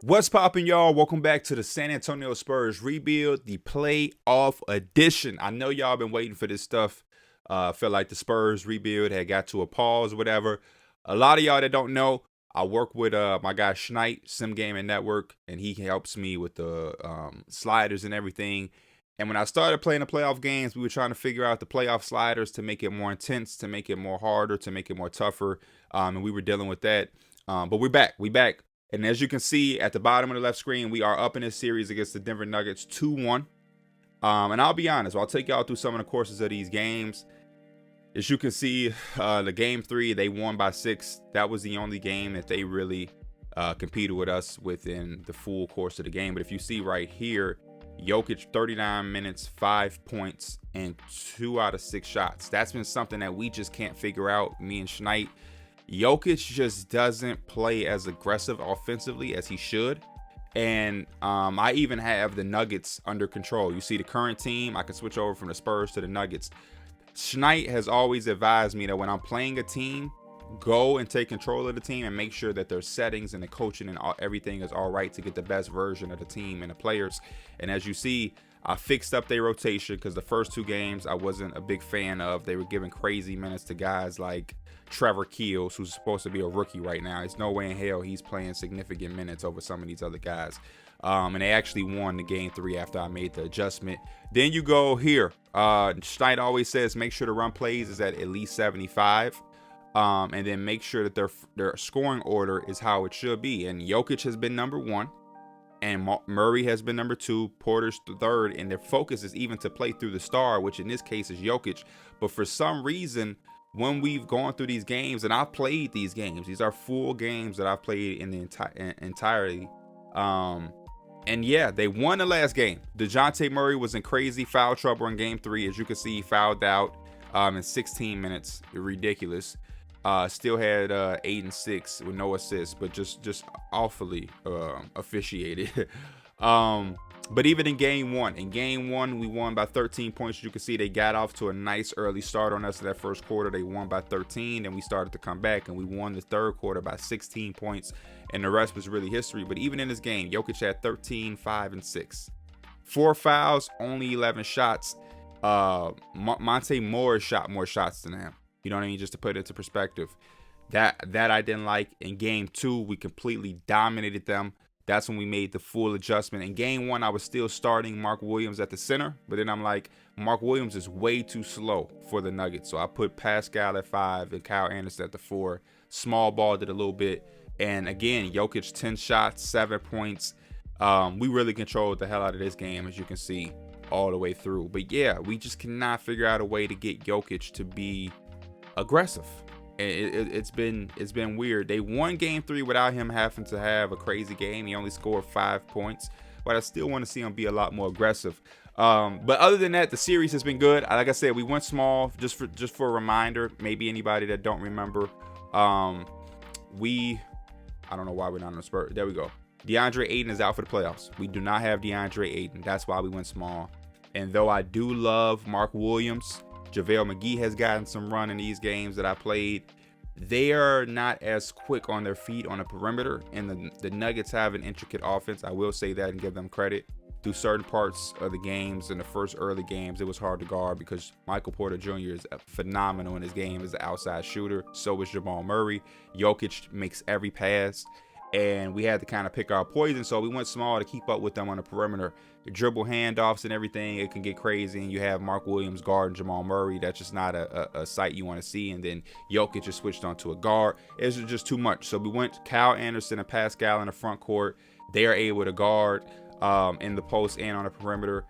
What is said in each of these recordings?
What's poppin', y'all? Welcome back to the San Antonio Spurs rebuild, the playoff edition. I know y'all been waiting for this stuff. Felt like the Spurs rebuild had got to a pause, whatever. A lot of y'all that don't know, I work with my guy Schneid, Sim Gaming Network, and he helps me with the sliders and everything. And when I started playing the playoff games, we were trying to figure out the playoff sliders to make it more intense, to make it more harder, to make it more tougher. And we were dealing with that. But we're back. We back. And as you can see at the bottom of the left screen, we are up in this series against the Denver Nuggets 2-1. And I'll be honest, I'll take y'all through some of the courses of these games. As you can see, the game 3, they won by 6. That was the only game that they really competed with us within the full course of the game. But if you see right here, Jokic 39 minutes, 5 points, and 2 out of 6 shots. That's been something that we just can't figure out, me and Schneid. Jokic just doesn't play as aggressive offensively as he should. And I even have the Nuggets under control. You see the current team. I can switch over from the Spurs to the Nuggets. Schneid has always advised me that when I'm playing a team, go and take control of the team and make sure that their settings and the coaching and everything is all right to get the best version of the team and the players. And as you see, I fixed up their rotation because the first 2 games I wasn't a big fan of. They were giving crazy minutes to guys like Trevor Keels, who's supposed to be a rookie right now. There's no way in hell he's playing significant minutes over some of these other guys. And they actually won the game 3 after I made the adjustment. Then you go here. Schneid always says make sure the run plays is at least 75. And then make sure that their scoring order is how it should be. And Jokic has been number 1. And Murray has been number 2, Porter's 3rd, and their focus is even to play through the star, which in this case is Jokic. But for some reason, when we've gone through these games, and I've played these games, these are full games that I've played in the entirety. And yeah, they won the last game. DeJounte Murray was in crazy foul trouble in game 3. As you can see, he fouled out in 16 minutes. Ridiculous. Still had 8 and 6 with no assists, but just awfully officiated. But even in game 1, we won by 13 points. You can see they got off to a nice early start on us in that first quarter. They won by 13, and we started to come back, and we won the third quarter by 16 points, and the rest was really history. But even in this game, Jokic had 13, 5, and 6. 4 fouls, only 11 shots. Monte Morris shot more shots than him. You know what I mean? Just to put it into perspective. That I didn't like. In game 2, we completely dominated them. That's when we made the full adjustment. In game 1, I was still starting Mark Williams at the center. But then I'm like, Mark Williams is way too slow for the Nuggets. So I put Pascal at 5 and Kyle Anderson at the 4. Small balled it a little bit. And again, Jokic 10 shots, 7 points. We really controlled the hell out of this game, as you can see, all the way through. But yeah, we just cannot figure out a way to get Jokic to be aggressive. It's been weird. They won game 3 without him having to have a crazy game. He only scored 5 points, but I still want to see him be a lot more aggressive. But other than that, the series has been good. Like I said, we went small just for a reminder. Maybe anybody that don't remember, I don't know why we're not on the Spurs. There we go. DeAndre Ayton is out for the playoffs. We do not have DeAndre Ayton. That's why we went small. And though I do love Mark Williams, JaVale McGee has gotten some run in these games that I played. They are not as quick on their feet on the perimeter, and the Nuggets have an intricate offense. I will say that and give them credit. Through certain parts of the games, in the first early games, it was hard to guard because Michael Porter Jr. is phenomenal in his game as an outside shooter. So is Jamal Murray. Jokic makes every pass. And we had to kind of pick our poison, so we went small to keep up with them on the perimeter. The dribble handoffs and everything, it can get crazy, and you have Mark Williams guarding Jamal Murray. That's just not a sight you want to see. And then Jokic just switched onto a guard. It's just too much. So we went Kyle Anderson and Pascal in the front court. They are able to guard in the post and on the perimeter.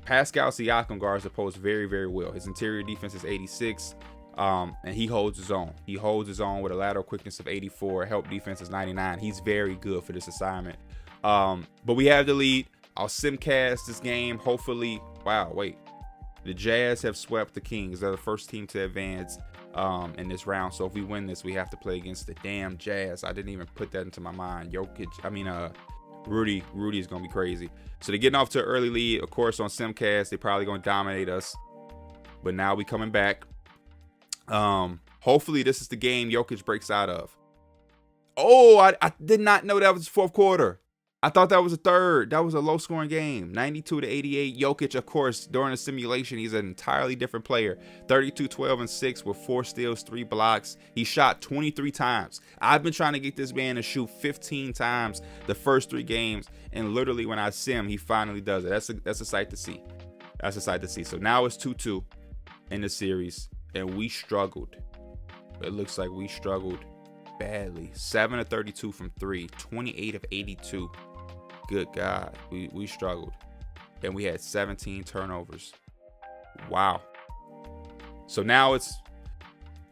Pascal Siakam guards the post very, very well. His interior defense is 86. And he holds his own. He holds his own with a lateral quickness of 84. Help defense is 99. He's very good for this assignment. But we have the lead. I'll simcast this game. Hopefully, wow, wait. The Jazz have swept the Kings. They're the first team to advance in this round. So if we win this, we have to play against the damn Jazz. I didn't even put that into my mind. Rudy is going to be crazy. So they're getting off to an early lead. Of course, on simcast, they're probably going to dominate us. But now we coming back. Hopefully this is the game Jokic breaks out of. Oh, I did not know that was the fourth quarter. I thought that was a third. That was a low-scoring game. 92-88. Jokic, of course, during the simulation, he's an entirely different player. 32, 12, and 6 with 4 steals, 3 blocks. He shot 23 times. I've been trying to get this man to shoot 15 times the first 3 games, and literally when I see him, he finally does it. That's a sight to see. That's a sight to see. So now it's 2-2 in the series, and we struggled. It looks like we struggled badly. 7 of 32 from 3, 28 of 82. Good God, we struggled, and we had 17 turnovers. Wow. So now it's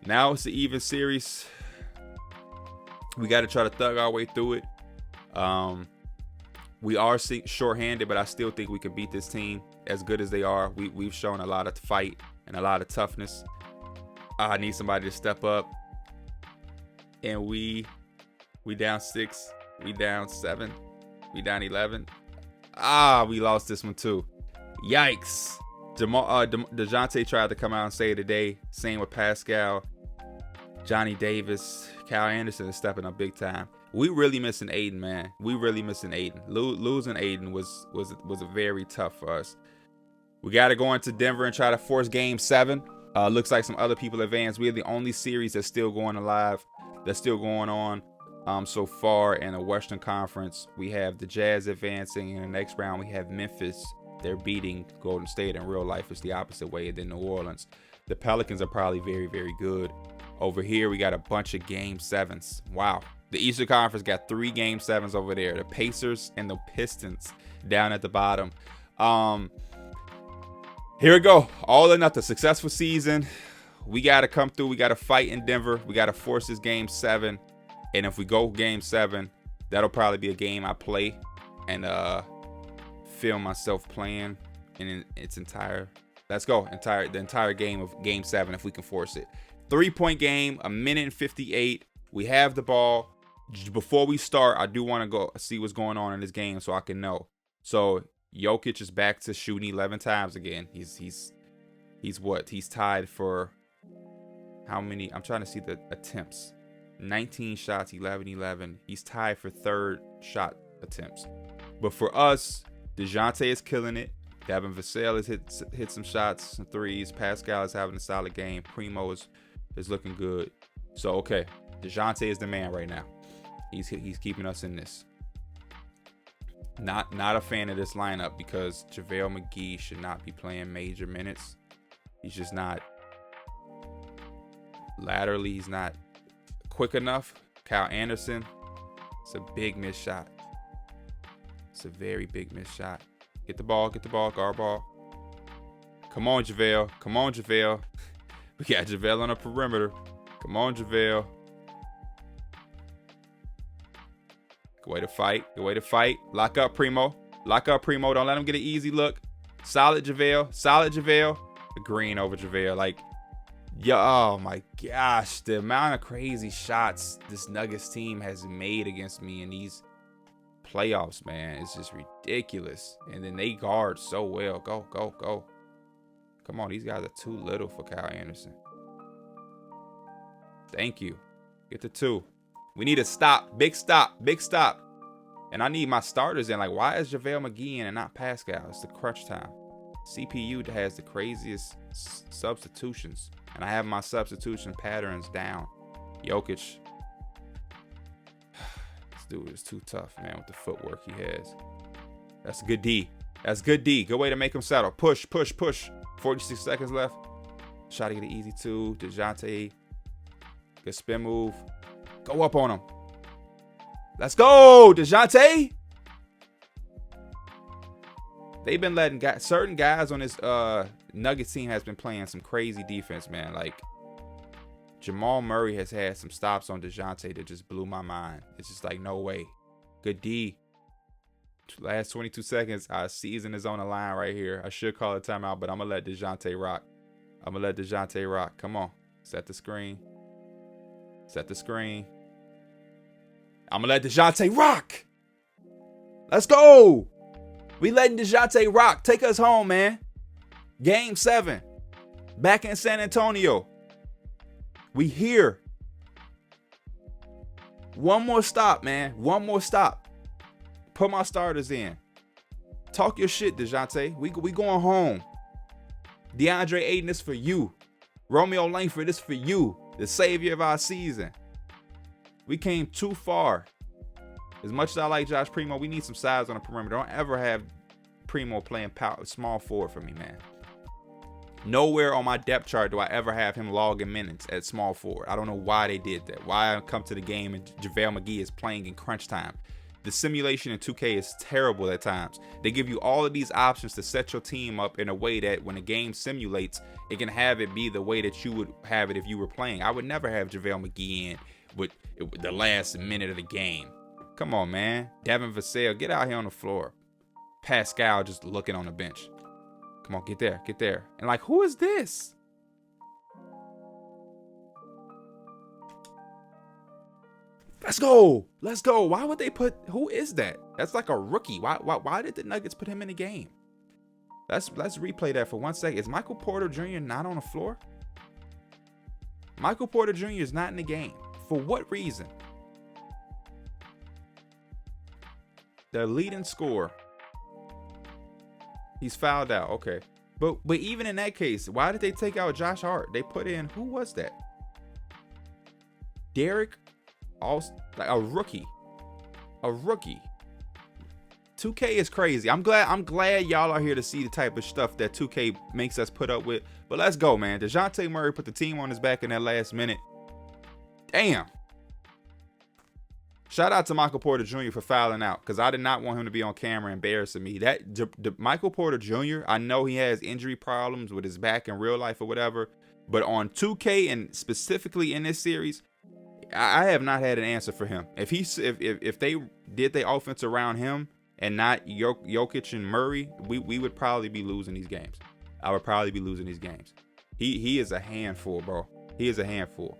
the even series. We got to try to thug our way through it. We are shorthanded, but I still think we can beat this team as good as they are. We've shown a lot of fight and a lot of toughness. I need somebody to step up, and we down 6, we down 7. We down 11. We lost this one too. Yikes. DeJounte tried to come out and say it today. Same with Pascal. Johnny Davis. Kyle Anderson is stepping up big time. We really missing Aiden, man. We really missing Aiden. Losing Aiden was very tough for us. We got to go into Denver and try to force game 7. Looks like some other people advanced. We're the only series that's still going alive. That's still going on. So far in the Western Conference, we have the Jazz advancing. In the next round, we have Memphis. They're beating Golden State. In real life, it's the opposite way than New Orleans. The Pelicans are probably very, very good. Over here, we got a bunch of game 7s. Wow. The Eastern Conference got 3 game 7s over there. The Pacers and the Pistons down at the bottom. Here we go. All or nothing. Successful season. We got to come through. We got to fight in Denver. We got to force this game 7. And if we go game 7, that'll probably be a game I play and film myself playing in its entire. Let's go. The entire game of game 7 if we can force it. 3-point game, 1:58. We have the ball. Before we start, I do want to go see what's going on in this game so I can know. So Jokic is back to shooting 11 times again. He's what? He's tied for how many? I'm trying to see the attempts. 19 shots, 11. He's tied for 3rd shot attempts. But for us, DeJounte is killing it. Devin Vassell has hit some shots, some threes. Pascal is having a solid game. Primo is looking good. So, okay, DeJounte is the man right now. He's keeping us in this. Not a fan of this lineup because JaVale McGee should not be playing major minutes. He's just not. Laterally, he's not quick enough. Kyle Anderson, it's a big missed shot. It's a very big missed shot. Get the ball, guard ball. Come on, JaVale. We got JaVale on the perimeter. Come on, JaVale. Good way to fight. Lock up, Primo. Don't let him get an easy look. Solid JaVale. The green over JaVale. Like, yo, oh my gosh, the amount of crazy shots this Nuggets team has made against me in these playoffs, man, it's just ridiculous. And then they guard so well. Go. Come on, these guys are too little for Kyle Anderson. Thank you. Get the 2. We need a stop. Big stop. And I need my starters in. Like, why is JaVale McGee in and not Pascal? It's the crunch time. CPU has the craziest substitutions. And I have my substitution patterns down. Jokic. This dude is too tough, man, with the footwork he has. That's a good D. Good way to make him settle. Push. 46 seconds left. Try to get an easy 2. DeJounte. Good spin move. Go up on him. Let's go, DeJounte. They've been letting certain guys on this Nuggets team has been playing some crazy defense, man. Like, Jamal Murray has had some stops on DeJounte that just blew my mind. It's just like, no way. Good D. Last 22 seconds. Our season is on the line right here. I should call a timeout, but I'm going to let DeJounte rock. Come on. Set the screen. I'm going to let DeJounte rock. Let's go. We letting DeJounte rock. Take us home, man. Game 7. Back in San Antonio. We here. One more stop, man. Put my starters in. Talk your shit, DeJounte. We going home. DeAndre Ayton, this for you. Romeo Langford, this for you. The savior of our season. We came too far. As much as I like Josh Primo, we need some size on the perimeter. Don't ever have Primo playing small forward for me, man. Nowhere on my depth chart do I ever have him logging minutes at small forward. I don't know why they did that. Why I come to the game and JaVale McGee is playing in crunch time. The simulation in 2K is terrible at times. They give you all of these options to set your team up in a way that when a game simulates, it can have it be the way that you would have it if you were playing. I would never have JaVale McGee in with the last minute of the game. Come on, man. Devin Vassell, get out here on the floor. Pascal just looking on the bench. Come on, get there, get there. And like, who is this? Let's go. Let's go. Why would they put, who is that? That's like a rookie. Why did the Nuggets put him in the game? Let's replay that for 1 second. Is Michael Porter Jr. not on the floor? Michael Porter Jr. is not in the game. For what reason? Their leading scorer. He's fouled out. Okay. But even in that case, why did they take out Josh Hart? They put in, who was that? Derek, like a rookie. A rookie. 2K is crazy. I'm glad y'all are here to see the type of stuff that 2K makes us put up with. But let's go, man. DeJounte Murray put the team on his back in that last minute. Damn. Shout out to Michael Porter Jr. for fouling out, because I did not want him to be on camera embarrassing me. That Michael Porter Jr., I know he has injury problems with his back in real life or whatever, but on 2K and specifically in this series, I have not had an answer for him. If they did their offense around him and not Jokic and Murray, we would probably be losing these games. I would probably be losing these games. He is a handful, bro. He is a handful.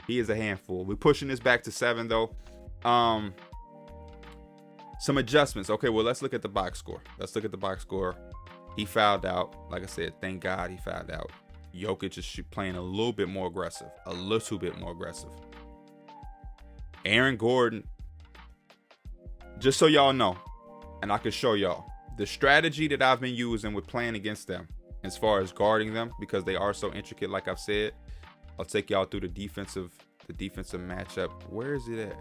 He is a handful. We're pushing this back to 7 though. Some adjustments. Okay, well, let's look at the box score. He fouled out. Like I said, thank God he fouled out. Jokic is playing a little bit more aggressive. Aaron Gordon, just so y'all know, and I can show y'all, the strategy that I've been using with playing against them as far as guarding them, because they are so intricate, like I've said. I'll take y'all through the defensive matchup. Where is it at?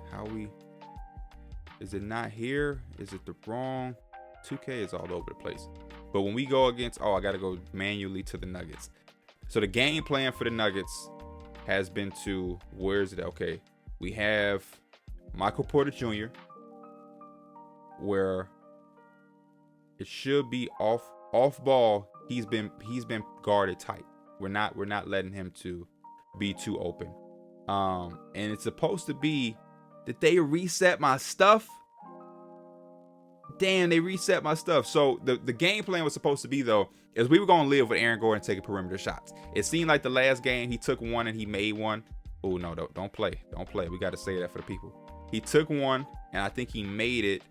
Is it not here? Is it the wrong? 2K is all over the place. But when we go against, I got to go manually to the Nuggets. So the game plan for the Nuggets has been to, where is it? Okay, we have Michael Porter Jr., where it should be off ball. He's been guarded tight. We're not letting him to be too open. And it's supposed to be that they reset my stuff. Damn, they reset my stuff. So the game plan was supposed to be, though, is we were going to live with Aaron Gordon taking perimeter shots. It seemed like the last game he took one and he made one. Oh, no, don't play. We got to say that for the people. He took one and I think he made it.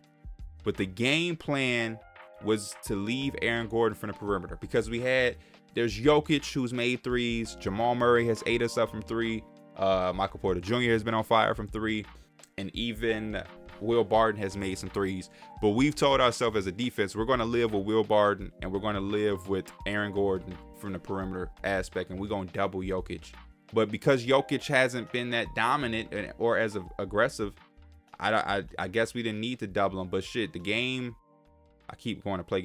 But the game plan was to leave Aaron Gordon from the perimeter, because there's Jokic, who's made threes. Jamal Murray has ate us up from 3. Michael Porter Jr. has been on fire from 3. And even Will Barton has made some threes. But we've told ourselves as a defense, we're going to live with Will Barton and we're going to live with Aaron Gordon from the perimeter aspect, and we're going to double Jokic. But because Jokic hasn't been that dominant or as aggressive, I guess we didn't need to double him. But shit, the game, I keep going to play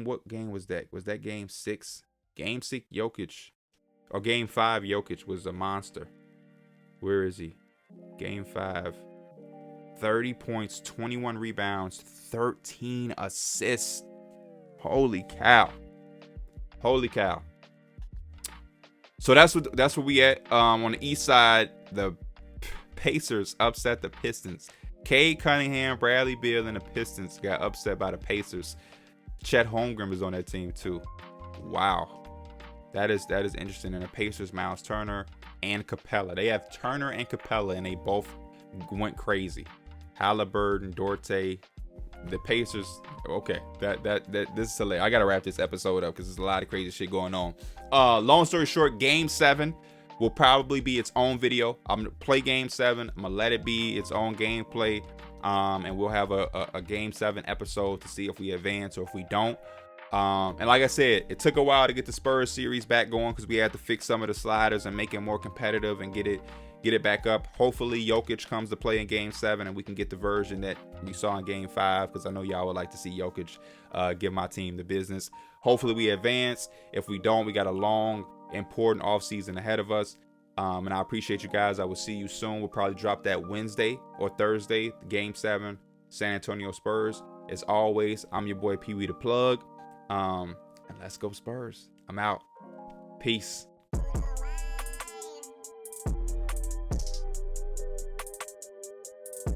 what game was that? Was that game 6? Game 6 Jokic, or game 5 Jokic was a monster. Where is he? Game 5, 30 points, 21 rebounds, 13 assists. Holy cow. So that's where we at. On the east side, the Pacers upset the Pistons. Cade Cunningham, Bradley Beal, and the Pistons got upset by the Pacers. Chet Holmgren is on that team too. Wow. That is interesting. And the Pacers, Miles Turner and Capella. They have Turner and Capella, and they both went crazy. Halliburton, Dorte, the Pacers. Okay, this is hilarious. I gotta wrap this episode up because there's a lot of crazy shit going on. Long story short, game 7. will probably be its own video. I'm gonna play Game 7. I'm gonna let it be its own gameplay, and we'll have a Game 7 episode to see if we advance or if we don't. And like I said, it took a while to get the Spurs series back going because we had to fix some of the sliders and make it more competitive and get it back up. Hopefully Jokic comes to play in Game 7 and we can get the version that we saw in Game 5, because I know y'all would like to see Jokic give my team the business. Hopefully we advance. If we don't, we got a long, important offseason ahead of us. And I appreciate you guys. I will see you soon. We'll probably drop that Wednesday or Thursday, Game 7, San Antonio Spurs. As always, I'm your boy Pee Wee the Plug. And let's go Spurs. I'm out. Peace.